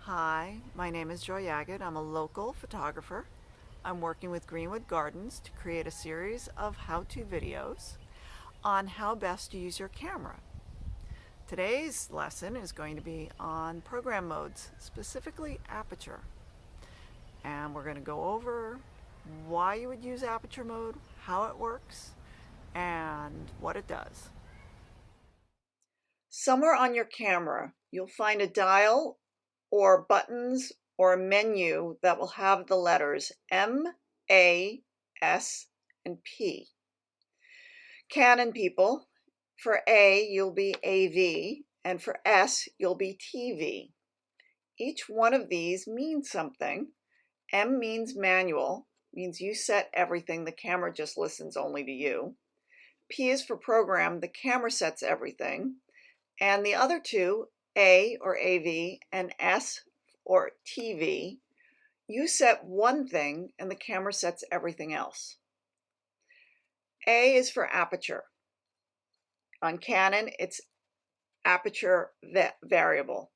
Hi, my name is Joy Agate. I'm a local photographer. I'm working with Greenwood Gardens to create a series of how-to videos on how best to use your camera. Today's lesson is going to be on program modes, specifically Aperture. And we're going to go over why you would use Aperture mode, how it works, and what it does. Somewhere on your camera, you'll find a dial or buttons or a menu that will have the letters M, A, S, and P. Canon people, for A, you'll be AV, and for S, you'll be TV. Each one of these means something. M means manual, means you set everything, the camera just listens only to you. P is for program, the camera sets everything. And the other two, A or AV and S or TV, you set one thing and the camera sets everything else. A is for aperture. On Canon, it's aperture variable.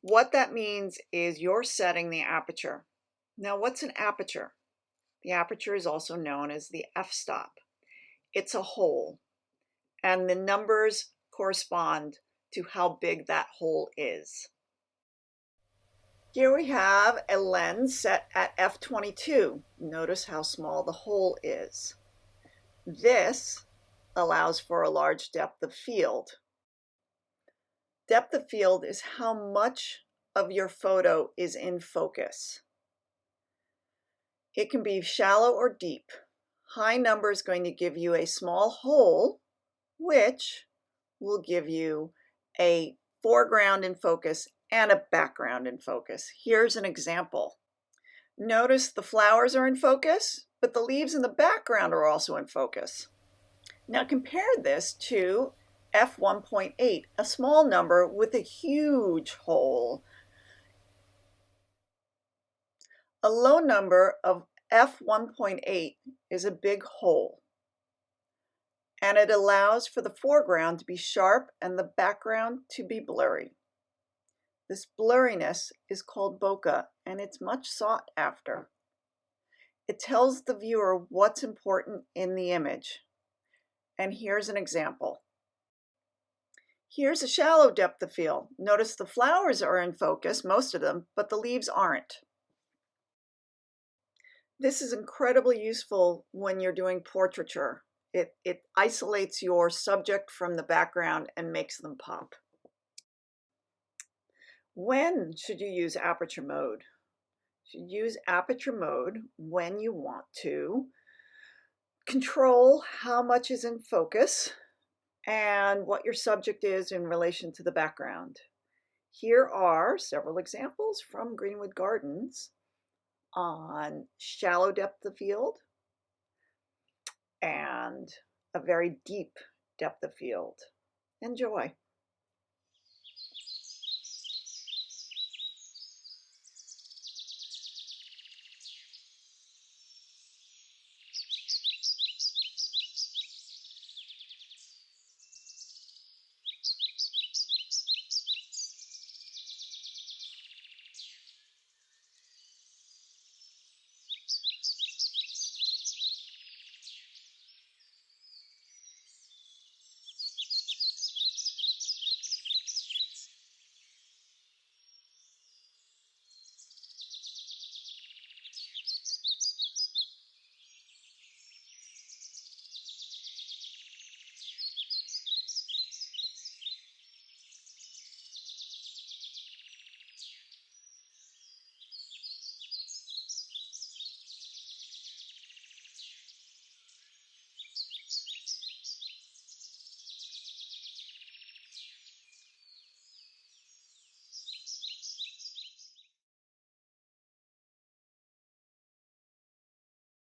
What that means is you're setting the aperture. Now, what's an aperture? The aperture is also known as the f-stop. It's a hole, and the numbers correspond to how big that hole is. Here we have a lens set at f22. Notice how small the hole is. This allows for a large depth of field. Depth of field is how much of your photo is in focus. It can be shallow or deep. High number is going to give you a small hole, which will give you a foreground in focus and a background in focus. Here's an example. Notice the flowers are in focus, but the leaves in the background are also in focus. Now compare this to f1.8, a small number with a huge hole. A low number of f1.8 is a big hole, and it allows for the foreground to be sharp and the background to be blurry. This blurriness is called bokeh, and it's much sought after. It tells the viewer what's important in the image. And here's an example. Here's a shallow depth of field. Notice the flowers are in focus, most of them, but the leaves aren't. This is incredibly useful when you're doing portraiture. It isolates your subject from the background and makes them pop. When should you use aperture mode? You should use aperture mode when you want to control how much is in focus and what your subject is in relation to the background. Here are several examples from Greenwood Gardens on shallow depth of field and a very deep depth of field. Enjoy.